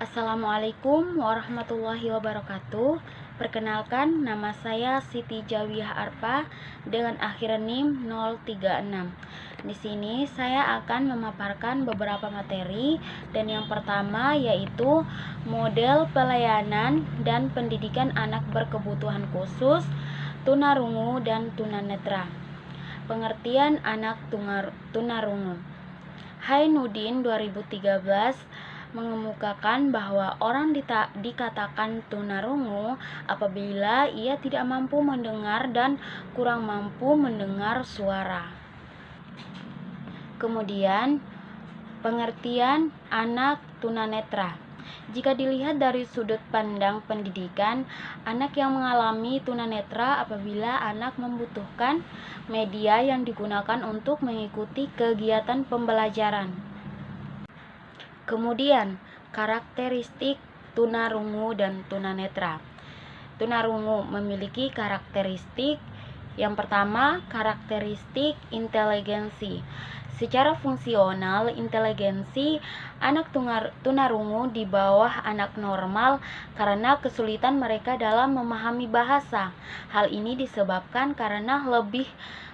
Assalamualaikum warahmatullahi wabarakatuh. Perkenalkan, nama saya Siti Jawiyah Arpa dengan akhir NIM 036. Di sini saya akan memaparkan beberapa materi, dan yang pertama yaitu model pelayanan dan pendidikan anak berkebutuhan khusus, tunarungu dan tunanetra. Pengertian anak tunarungu. Hai Nudin 2013 mengemukakan bahwa orang dikatakan tunarungu apabila ia tidak mampu mendengar dan kurang mampu mendengar suara. Kemudian, pengertian anak tunanetra. Jika dilihat dari sudut pandang pendidikan, anak yang mengalami tunanetra apabila anak membutuhkan media yang digunakan untuk mengikuti kegiatan pembelajaran. Kemudian, karakteristik tunarungu dan tunanetra. Tunarungu memiliki karakteristik yang pertama, karakteristik inteligensi. Secara fungsional, inteligensi anak tunarungu di bawah anak normal karena kesulitan mereka dalam memahami bahasa. Hal ini disebabkan karena lebih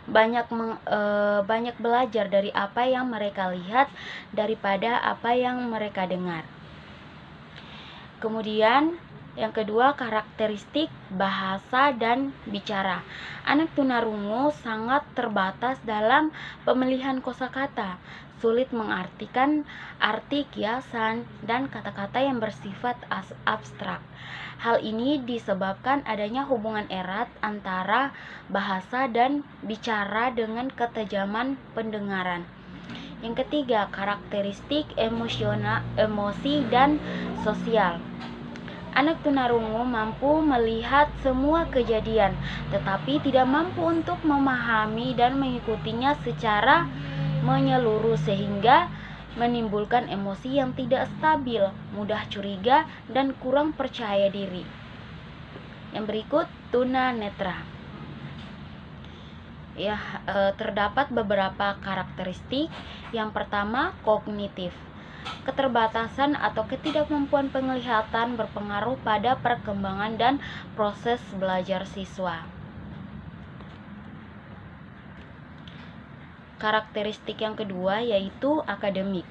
banyak belajar dari apa yang mereka lihat daripada apa yang mereka dengar. Kemudian yang kedua, karakteristik bahasa dan bicara. Anak tunarungu sangat terbatas dalam pemilihan kosakata, sulit mengartikan arti kiasan dan kata-kata yang bersifat abstrak. Hal ini disebabkan adanya hubungan erat antara bahasa dan bicara dengan ketajaman pendengaran. Yang ketiga, karakteristik emosi dan sosial. Anak tunarungu mampu melihat semua kejadian, tetapi tidak mampu untuk memahami dan mengikutinya secara menyeluruh sehingga menimbulkan emosi yang tidak stabil, mudah curiga, dan kurang percaya diri. Yang berikut, tunanetra. Terdapat beberapa karakteristik. Yang pertama, kognitif. Keterbatasan atau ketidakmampuan penglihatan berpengaruh pada perkembangan dan proses belajar siswa. Karakteristik yang kedua yaitu akademik.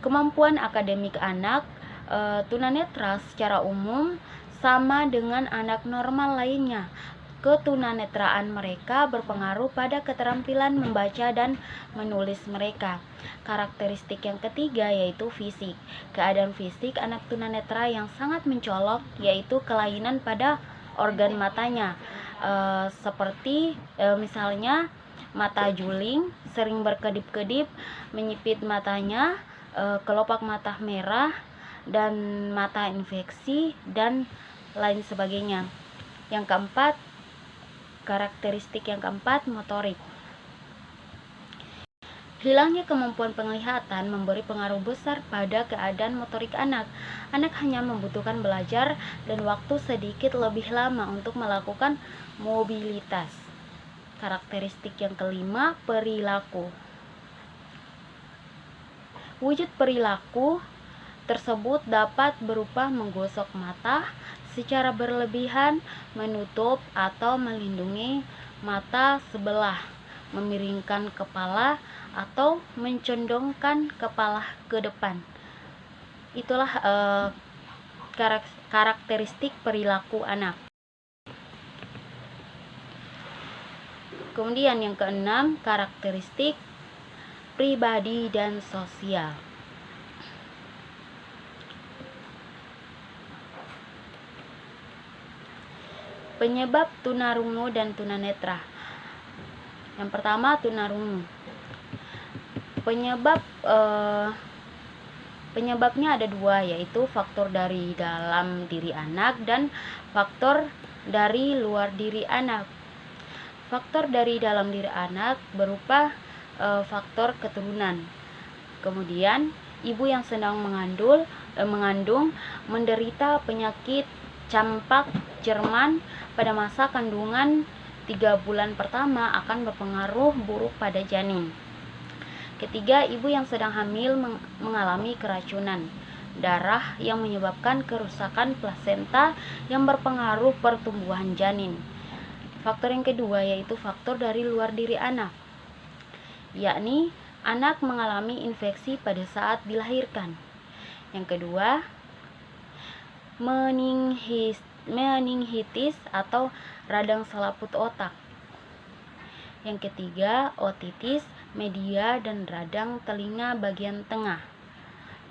Kemampuan akademik anak tunanetra secara umum sama dengan anak normal lainnya. Ketunanetraan mereka berpengaruh pada keterampilan membaca dan menulis mereka. Karakteristik yang ketiga yaitu fisik. Keadaan fisik anak tunanetra yang sangat mencolok yaitu kelainan pada organ matanya, seperti misalnya mata juling, sering berkedip-kedip, menyipit matanya, kelopak mata merah, dan mata infeksi, dan lain sebagainya. Yang keempat, karakteristik yang keempat, motorik. Hilangnya kemampuan penglihatan memberi pengaruh besar pada keadaan motorik anak. Anak hanya membutuhkan belajar dan waktu sedikit lebih lama untuk melakukan mobilitas. Karakteristik yang kelima, perilaku. Wujud perilaku tersebut dapat berupa menggosok mata secara berlebihan, menutup atau melindungi mata sebelah, memiringkan kepala, atau mencondongkan kepala ke depan. Itulah karakteristik perilaku anak. Kemudian yang keenam, karakteristik pribadi dan sosial. Penyebab tunarungu dan tunanetra. Yang pertama, tunarungu. Penyebabnya ada dua, yaitu faktor dari dalam diri anak dan faktor dari luar diri anak. Faktor dari dalam diri anak berupa faktor keturunan. Kemudian, ibu yang sedang mengandung menderita penyakit campak Jerman pada masa kandungan 3 bulan pertama akan berpengaruh buruk pada janin. Ketiga, ibu yang sedang hamil mengalami keracunan. darah yang menyebabkan kerusakan plasenta yang berpengaruh pertumbuhan janin. Faktor yang kedua yaitu faktor dari luar diri anak, yakni anak mengalami infeksi pada saat dilahirkan. Yang kedua, meningitis atau radang selaput otak. Yang ketiga, otitis media dan radang telinga bagian tengah.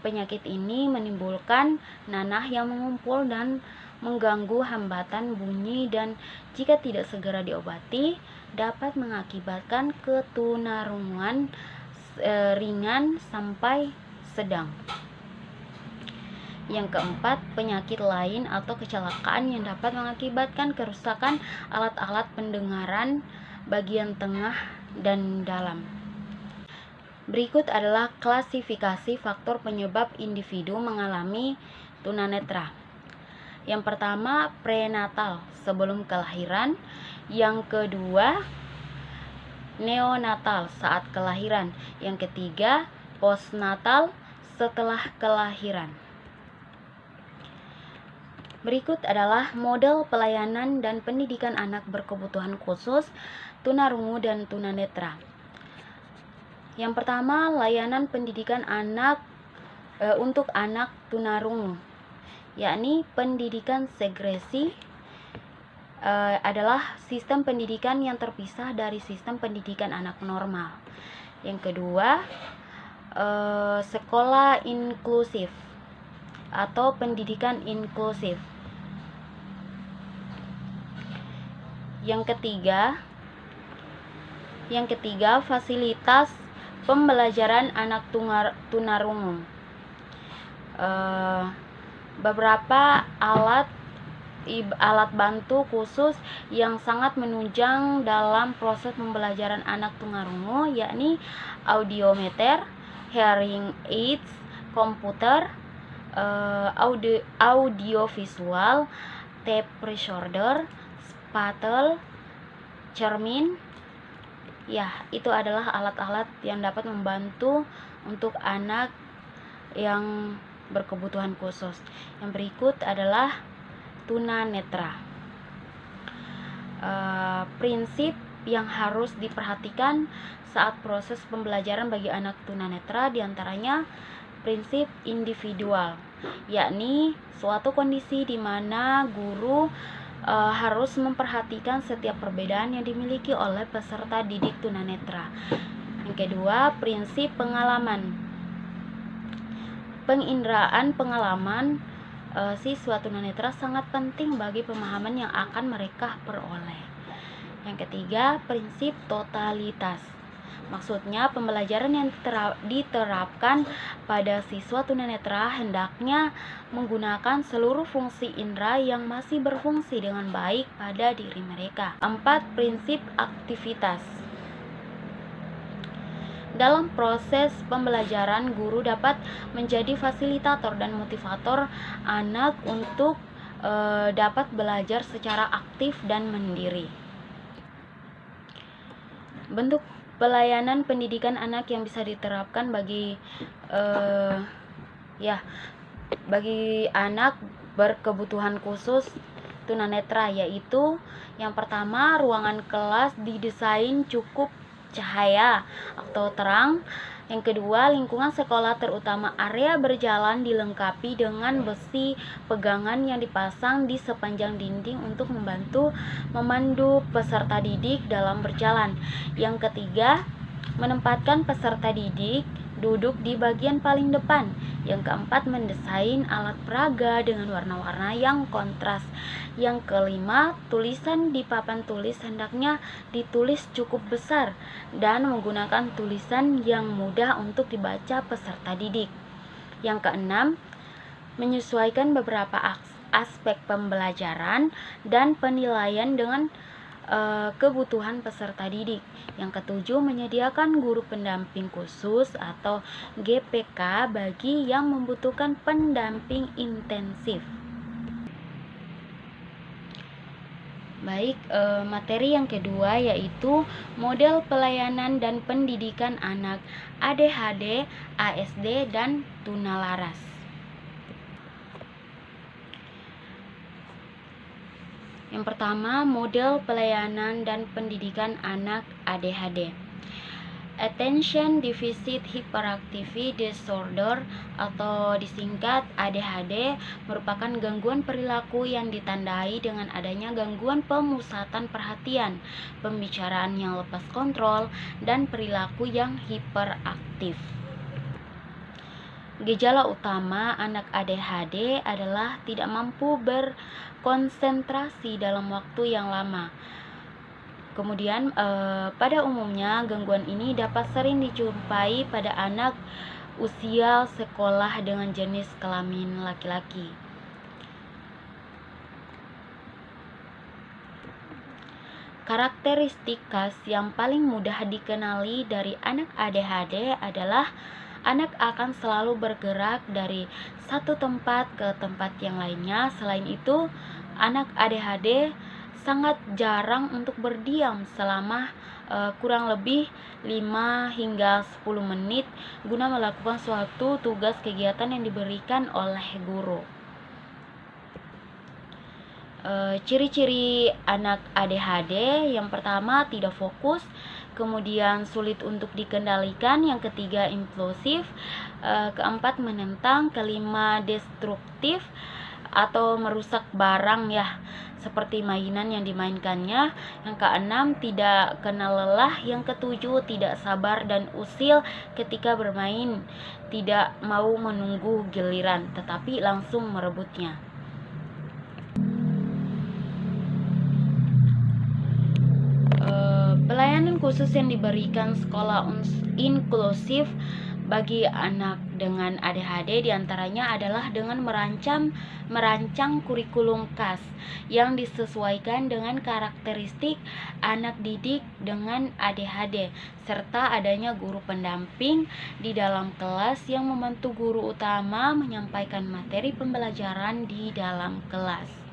Penyakit ini menimbulkan nanah yang mengumpul dan mengganggu hambatan bunyi, dan jika tidak segera diobati dapat mengakibatkan ketunarungan ringan sampai sedang. Yang keempat, penyakit lain atau kecelakaan yang dapat mengakibatkan kerusakan alat-alat pendengaran bagian tengah dan dalam. Berikut adalah klasifikasi faktor penyebab individu mengalami tunanetra. Yang pertama, prenatal, sebelum kelahiran. Yang kedua, neonatal, saat kelahiran. Yang ketiga, postnatal, setelah kelahiran. Berikut adalah model pelayanan dan pendidikan anak berkebutuhan khusus, tunarungu dan tunanetra. Yang pertama, layanan pendidikan anak untuk anak tunarungu, yakni pendidikan segresi adalah sistem pendidikan yang terpisah dari sistem pendidikan anak normal. Yang kedua, sekolah inklusif atau pendidikan inklusif. Yang ketiga, fasilitas pembelajaran anak tunarungu. Beberapa alat bantu khusus yang sangat menunjang dalam proses pembelajaran anak tunarungu, yakni audiometer, hearing aids, komputer, audiovisual, tape recorder, spatel, cermin. Ya, itu adalah alat-alat yang dapat membantu untuk anak yang berkebutuhan khusus. Yang berikut adalah tunanetra. Prinsip yang harus diperhatikan saat proses pembelajaran bagi anak tunanetra diantaranya prinsip individual, yakni suatu kondisi di mana guru harus memperhatikan setiap perbedaan yang dimiliki oleh peserta didik tunanetra. Yang kedua, prinsip pengalaman. Penginderaan pengalaman siswa tunanetra sangat penting bagi pemahaman yang akan mereka peroleh. Yang ketiga, prinsip totalitas. Maksudnya, pembelajaran yang diterapkan pada siswa tunanetra hendaknya menggunakan seluruh fungsi indera yang masih berfungsi dengan baik pada diri mereka. 4. Prinsip aktivitas. Dalam proses pembelajaran, guru dapat menjadi fasilitator dan motivator anak untuk dapat belajar secara aktif dan mandiri. Bentuk pelayanan pendidikan anak yang bisa diterapkan bagi anak berkebutuhan khusus tunanetra, yaitu yang pertama, ruangan kelas didesain cukup cahaya atau terang. Yang kedua, lingkungan sekolah terutama area berjalan dilengkapi dengan besi pegangan yang dipasang di sepanjang dinding untuk membantu memandu peserta didik dalam berjalan. Yang ketiga, menempatkan peserta didik duduk di bagian paling depan. Yang keempat, mendesain alat peraga dengan warna-warna yang kontras. Yang kelima, tulisan di papan tulis hendaknya ditulis cukup besar dan menggunakan tulisan yang mudah untuk dibaca peserta didik. Yang keenam, menyesuaikan beberapa aspek pembelajaran dan penilaian dengan kebutuhan peserta didik. Yang ketujuh, menyediakan guru pendamping khusus atau GPK bagi yang membutuhkan pendamping intensif. Baik, materi yang kedua yaitu model pelayanan dan pendidikan anak ADHD, ASD, dan tunalaras. Yang pertama, model pelayanan dan pendidikan anak ADHD. Attention Deficit Hyperactivity Disorder atau disingkat ADHD merupakan gangguan perilaku yang ditandai dengan adanya gangguan pemusatan perhatian, pembicaraan yang lepas kontrol, dan perilaku yang hiperaktif. Gejala utama anak ADHD adalah tidak mampu berkonsentrasi dalam waktu yang lama. Kemudian pada umumnya gangguan ini dapat sering dijumpai pada anak usia sekolah dengan jenis kelamin laki-laki. Karakteristik khas yang paling mudah dikenali dari anak ADHD adalah anak akan selalu bergerak dari satu tempat ke tempat yang lainnya. Selain itu, anak ADHD sangat jarang untuk berdiam selama kurang lebih 5 hingga 10 menit guna melakukan suatu tugas kegiatan yang diberikan oleh guru. Ciri-ciri anak ADHD, yang pertama tidak fokus, kemudian sulit untuk dikendalikan, yang ketiga impulsif, keempat menentang, kelima destruktif atau merusak barang ya, seperti mainan yang dimainkannya, yang keenam tidak kenal lelah, yang ketujuh tidak sabar dan usil ketika bermain, tidak mau menunggu giliran tetapi langsung merebutnya. Pelayanan khusus yang diberikan sekolah inklusif bagi anak dengan ADHD diantaranya adalah dengan merancang kurikulum khas yang disesuaikan dengan karakteristik anak didik dengan ADHD, serta adanya guru pendamping di dalam kelas yang membantu guru utama menyampaikan materi pembelajaran di dalam kelas.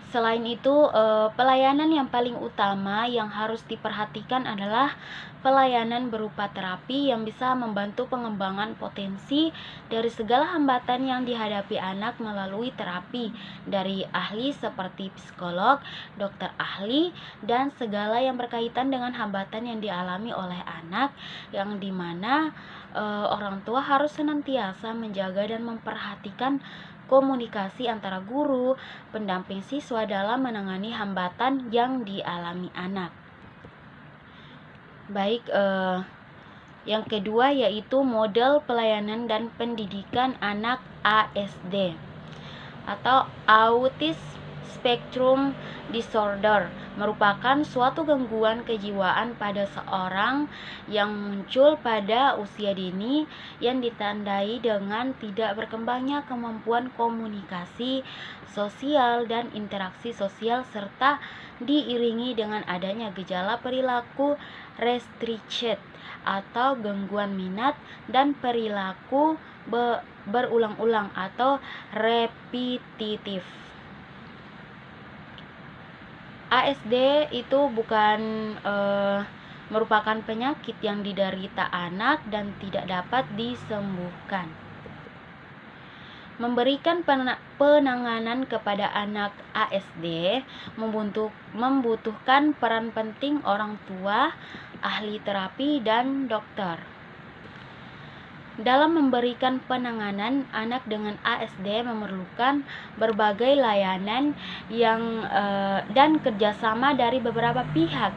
Selain itu, pelayanan yang paling utama yang harus diperhatikan adalah pelayanan berupa terapi yang bisa membantu pengembangan potensi dari segala hambatan yang dihadapi anak melalui terapi dari ahli seperti psikolog, dokter ahli, dan segala yang berkaitan dengan hambatan yang dialami oleh anak, yang dimana orang tua harus senantiasa menjaga dan memperhatikan komunikasi antara guru, pendamping siswa dalam menangani hambatan yang dialami anak. Baik, yang kedua yaitu model pelayanan dan pendidikan anak ASD atau Autism Spectrum Disorder, merupakan suatu gangguan kejiwaan pada seorang yang muncul pada usia dini yang ditandai dengan tidak berkembangnya kemampuan komunikasi sosial dan interaksi sosial, serta diiringi dengan adanya gejala perilaku restricted atau gangguan minat dan perilaku berulang-ulang atau repetitif. ASD itu bukan merupakan penyakit yang diderita anak dan tidak dapat disembuhkan. Memberikan penanganan kepada anak ASD membutuhkan peran penting orang tua, ahli terapi, dan dokter. Dalam memberikan penanganan, anak dengan ASD memerlukan berbagai layanan dan kerjasama dari beberapa pihak,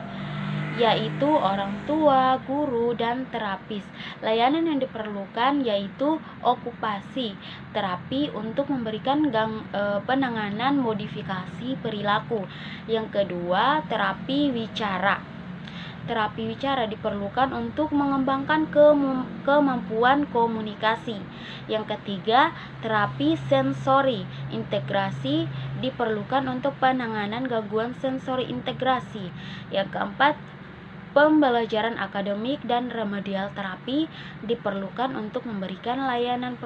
yaitu orang tua, guru, dan terapis. Layanan yang diperlukan yaitu okupasi terapi untuk memberikan penanganan modifikasi perilaku. Yang kedua, terapi wicara. Terapi wicara diperlukan untuk mengembangkan kemampuan komunikasi. Yang ketiga, terapi sensori integrasi diperlukan untuk penanganan gangguan sensori integrasi. Yang keempat, pembelajaran akademik dan remedial terapi diperlukan untuk memberikan layanan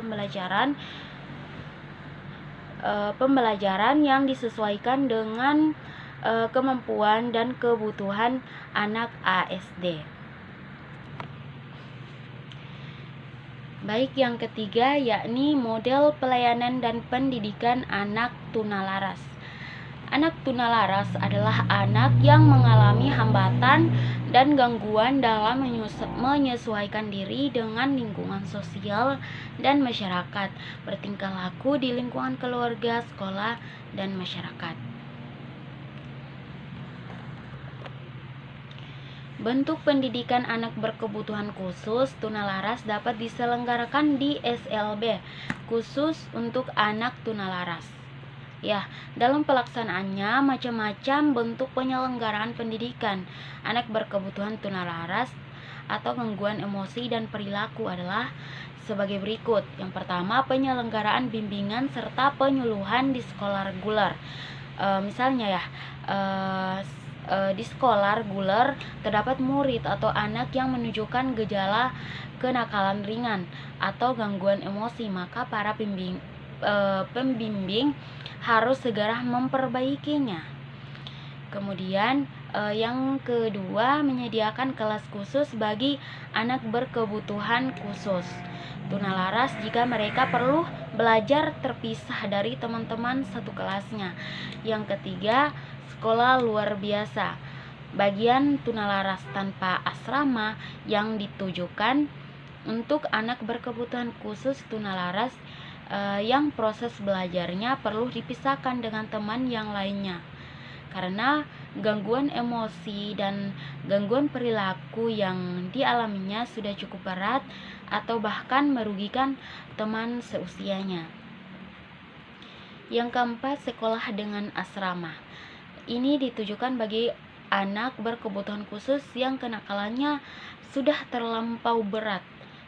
pembelajaran yang disesuaikan dengan kemampuan dan kebutuhan anak ASD. Baik, yang ketiga yakni model pelayanan dan pendidikan anak tunalaras. Anak tunalaras adalah anak yang mengalami hambatan dan gangguan dalam menyesuaikan diri dengan lingkungan sosial dan masyarakat, bertingkah laku di lingkungan keluarga, sekolah, dan masyarakat. Bentuk pendidikan anak berkebutuhan khusus tunalaras dapat diselenggarakan di SLB, khusus untuk anak tunalaras. Ya, dalam pelaksanaannya macam-macam bentuk penyelenggaraan pendidikan anak berkebutuhan tunalaras atau gangguan emosi dan perilaku adalah sebagai berikut. Yang pertama, penyelenggaraan bimbingan serta penyuluhan di sekolah reguler. Misalnya ya, di sekolah reguler terdapat murid atau anak yang menunjukkan gejala kenakalan ringan atau gangguan emosi, maka para pembimbing harus segera memperbaikinya. Kemudian yang kedua, menyediakan kelas khusus bagi anak berkebutuhan khusus tunalaras jika mereka perlu belajar terpisah dari teman-teman satu kelasnya. Yang ketiga, sekolah luar biasa bagian tunalaras tanpa asrama yang ditujukan untuk anak berkebutuhan khusus tunalaras yang proses belajarnya perlu dipisahkan dengan teman yang lainnya karena gangguan emosi dan gangguan perilaku yang dialaminya sudah cukup berat atau bahkan merugikan teman seusianya. Yang keempat, sekolah dengan asrama. Ini ditujukan bagi anak berkebutuhan khusus yang kenakalannya sudah terlampau berat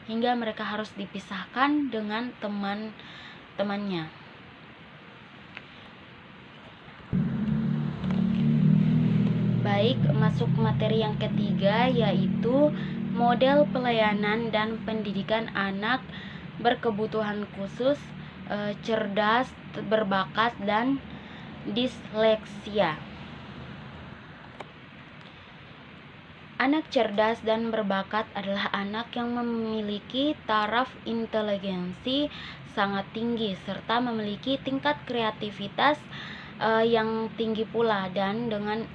hingga mereka harus dipisahkan dengan teman-temannya. Baik, masuk materi yang ketiga, yaitu model pelayanan dan pendidikan anak berkebutuhan khusus, cerdas, berbakat, dan disleksia. Anak cerdas dan berbakat adalah anak yang memiliki taraf inteligensi sangat tinggi serta memiliki tingkat kreativitas yang tinggi pula, dan dengan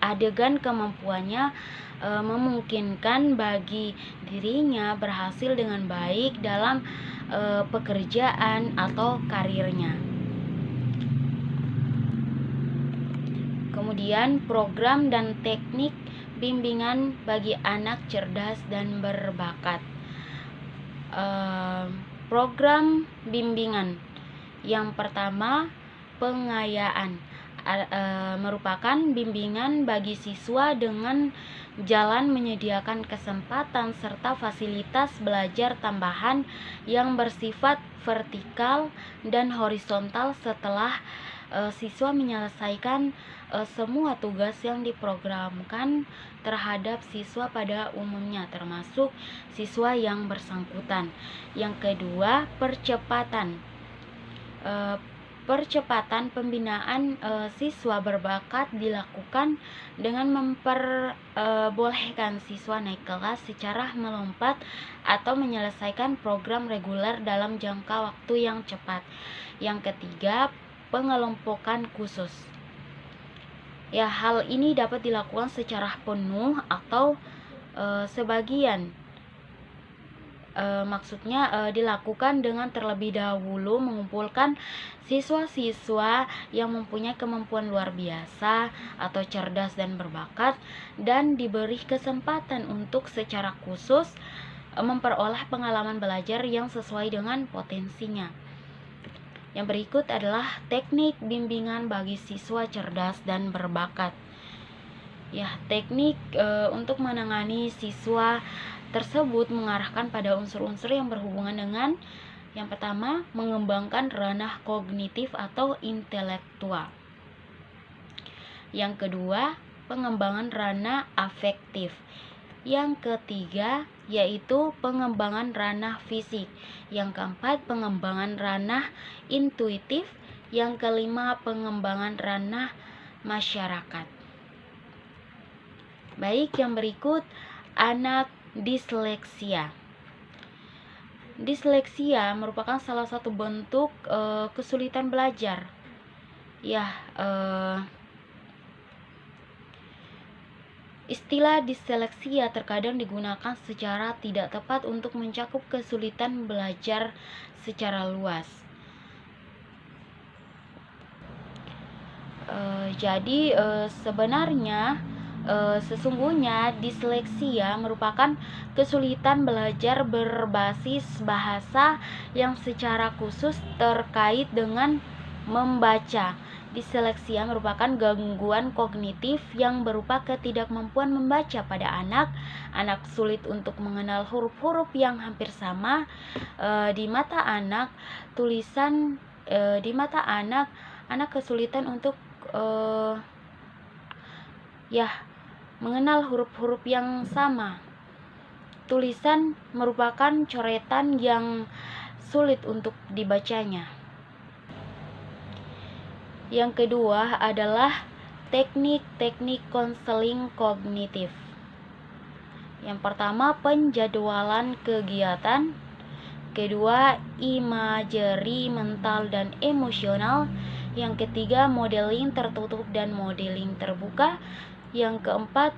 adegan kemampuannya memungkinkan bagi dirinya berhasil dengan baik dalam pekerjaan atau karirnya. Kemudian program dan teknik bimbingan bagi anak cerdas dan berbakat. Program bimbingan yang pertama, pengayaan, merupakan bimbingan bagi siswa dengan jalan menyediakan kesempatan serta fasilitas belajar tambahan yang bersifat vertikal dan horizontal setelah siswa menyelesaikan semua tugas yang diprogramkan terhadap siswa pada umumnya, termasuk siswa yang bersangkutan. Yang kedua, percepatan pembinaan siswa berbakat dilakukan dengan memperbolehkan siswa naik kelas secara melompat atau menyelesaikan program reguler dalam jangka waktu yang cepat. Yang ketiga, pengelompokan khusus. Ya, hal ini dapat dilakukan secara penuh atau sebagian. Maksudnya dilakukan dengan terlebih dahulu mengumpulkan siswa-siswa yang mempunyai kemampuan luar biasa atau cerdas dan berbakat dan diberi kesempatan untuk secara khusus memperoleh pengalaman belajar yang sesuai dengan potensinya. Yang berikut adalah teknik bimbingan bagi siswa cerdas dan berbakat. Ya, teknik untuk menangani siswa tersebut mengarahkan pada unsur-unsur yang berhubungan dengan yang pertama, mengembangkan ranah kognitif atau intelektual. Yang kedua, pengembangan ranah afektif. Yang ketiga, yaitu pengembangan ranah fisik. Yang keempat, pengembangan ranah intuitif. Yang kelima, pengembangan ranah masyarakat. Baik, yang berikut anak disleksia. Disleksia merupakan salah satu bentuk kesulitan belajar Istilah disleksia terkadang digunakan secara tidak tepat untuk mencakup kesulitan belajar secara luas. Sesungguhnya disleksia merupakan kesulitan belajar berbasis bahasa yang secara khusus terkait dengan membaca. Disleksia merupakan gangguan kognitif yang berupa ketidakmampuan membaca pada anak. Anak sulit untuk mengenal huruf-huruf yang hampir sama. Di mata anak anak kesulitan untuk mengenal huruf-huruf yang sama. Tulisan merupakan coretan yang sulit untuk dibacanya. Yang kedua adalah teknik-teknik konseling kognitif. Yang pertama, penjadwalan kegiatan. Kedua, imagery mental dan emosional. Yang ketiga, modeling tertutup dan modeling terbuka. Yang keempat,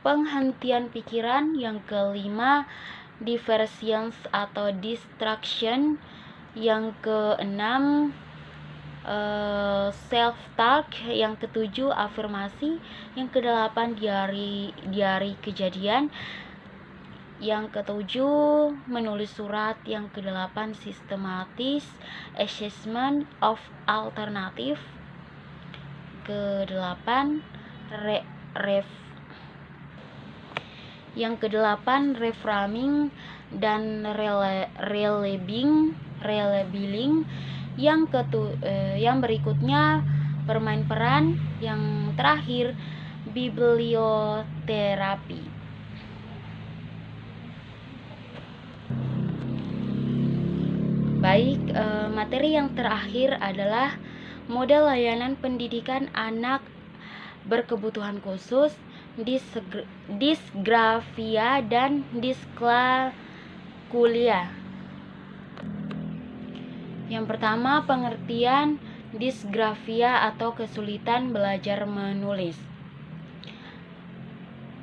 penghentian pikiran. Yang kelima, diversions atau distraction. Yang keenam, self-talk. Yang ketujuh, afirmasi. Yang kedelapan, diari kejadian. Yang ketujuh, menulis surat. Yang kedelapan, systematic assessment of alternative. Kedelapan, reframing dan relabeling. Yang berikutnya, bermain peran. Yang terakhir, biblioterapi. Materi yang terakhir adalah model layanan pendidikan anak berkebutuhan khusus, disgrafia dan diskalkulia. Yang pertama, pengertian disgrafia atau kesulitan belajar menulis.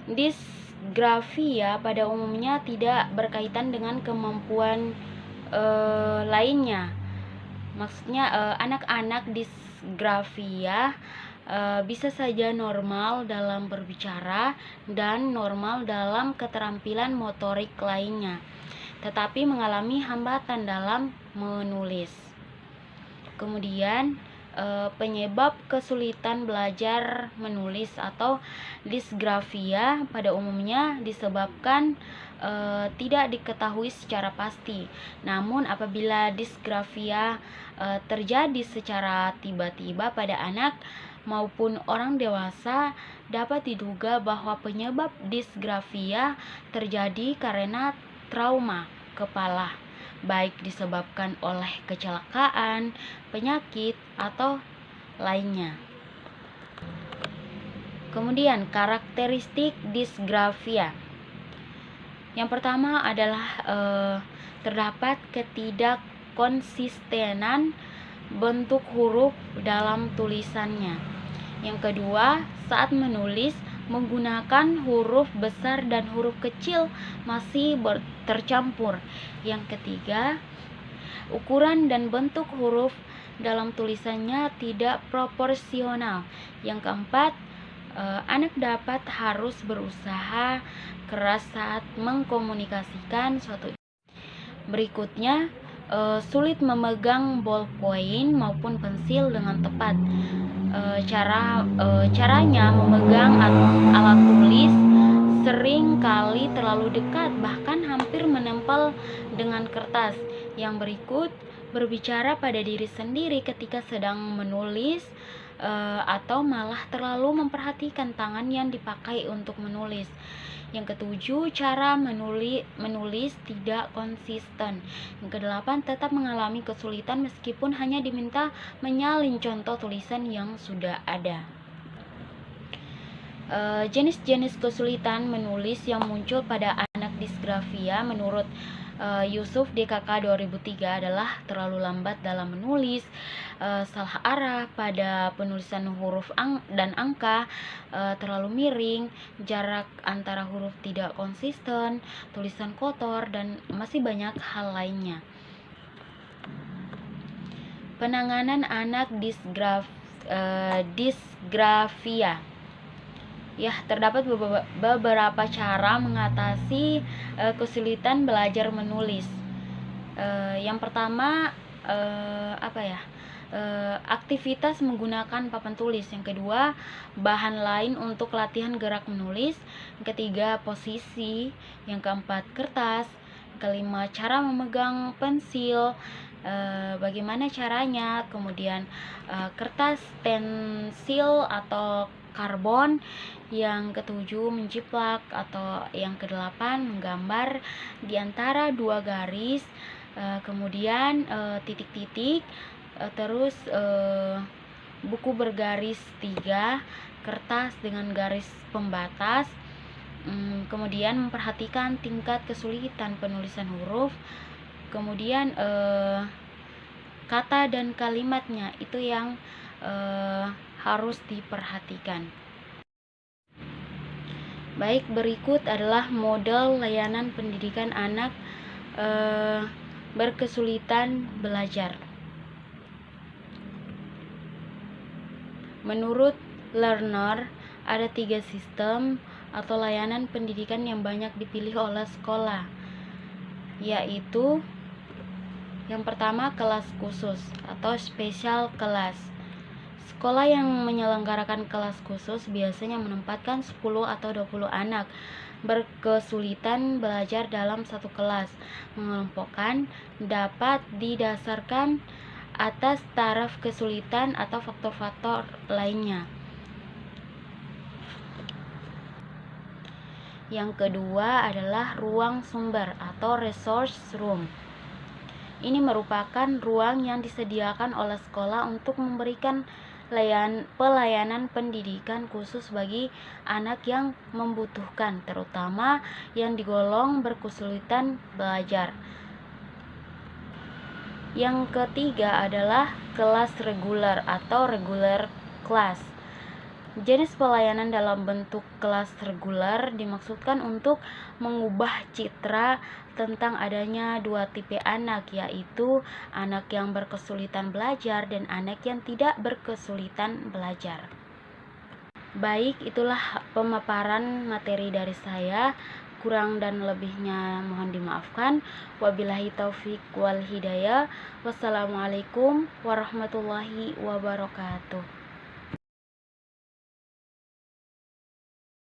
Disgrafia pada umumnya tidak berkaitan dengan kemampuan lainnya. Maksudnya anak-anak disgrafia bisa saja normal dalam berbicara dan normal dalam keterampilan motorik lainnya, tetapi mengalami hambatan dalam menulis. Kemudian penyebab kesulitan belajar menulis atau disgrafia pada umumnya disebabkan tidak diketahui secara pasti. Namun apabila disgrafia terjadi secara tiba-tiba pada anak maupun orang dewasa, dapat diduga bahwa penyebab disgrafia terjadi karena trauma kepala, baik disebabkan oleh kecelakaan, penyakit, atau lainnya. Kemudian karakteristik disgrafia. Yang pertama adalah terdapat ketidakkonsistenan bentuk huruf dalam tulisannya. Yang kedua, saat menulis menggunakan huruf besar dan huruf kecil masih tercampur. Yang ketiga, ukuran dan bentuk huruf dalam tulisannya tidak proporsional. Yang keempat, anak harus berusaha keras saat mengkomunikasikan suatu. Berikutnya, sulit memegang ballpoint maupun pensil dengan tepat. Caranya memegang alat tulis sering kali terlalu dekat, bahkan hampir menempel dengan kertas. Yang berikut, berbicara pada diri sendiri ketika sedang menulis, atau malah terlalu memperhatikan tangan yang dipakai untuk menulis. Yang ketujuh, cara menulis tidak konsisten. Yang kedelapan, tetap mengalami kesulitan meskipun hanya diminta menyalin contoh tulisan yang sudah ada. Jenis-jenis kesulitan menulis yang muncul pada anak disgrafia menurut Yusuf DKK 2003 adalah terlalu lambat dalam menulis, salah arah pada penulisan huruf dan angka, terlalu miring, jarak antara huruf tidak konsisten, tulisan kotor, dan masih banyak hal lainnya. Penanganan anak disgrafia. Ya, terdapat beberapa cara mengatasi kesulitan belajar menulis. Yang pertama, aktivitas menggunakan papan tulis. Yang kedua, bahan lain untuk latihan gerak menulis. Yang ketiga, posisi. Yang keempat, kertas. Kelima, cara memegang pensil, bagaimana caranya. Kemudian kertas, pensil atau karbon. Yang ketujuh, menjiplak, atau yang kedelapan, menggambar di antara dua garis, kemudian titik-titik, terus buku bergaris 3, kertas dengan garis pembatas, kemudian memperhatikan tingkat kesulitan penulisan huruf, kemudian kata dan kalimatnya itu yang harus diperhatikan. Baik, berikut adalah model layanan pendidikan anak berkesulitan belajar. Menurut Lerner, ada 3 sistem atau layanan pendidikan yang banyak dipilih oleh sekolah, yaitu yang pertama, kelas khusus atau special class. Sekolah yang menyelenggarakan kelas khusus biasanya menempatkan 10 atau 20 anak berkesulitan belajar dalam satu kelas. Mengelompokkan dapat didasarkan atas taraf kesulitan atau faktor-faktor lainnya. Yang kedua adalah ruang sumber atau resource room. Ini merupakan ruang yang disediakan oleh sekolah untuk memberikan pelayanan pendidikan khusus bagi anak yang membutuhkan, terutama yang digolong berkesulitan belajar. Yang ketiga adalah kelas reguler atau regular class. Jenis pelayanan dalam bentuk kelas reguler dimaksudkan untuk mengubah citra tentang adanya 2 tipe anak, yaitu anak yang berkesulitan belajar dan anak yang tidak berkesulitan belajar. Baik, itulah pemaparan materi dari saya. Kurang dan lebihnya mohon dimaafkan. Wabillahi taufik wal hidayah. Wassalamualaikum warahmatullahi wabarakatuh.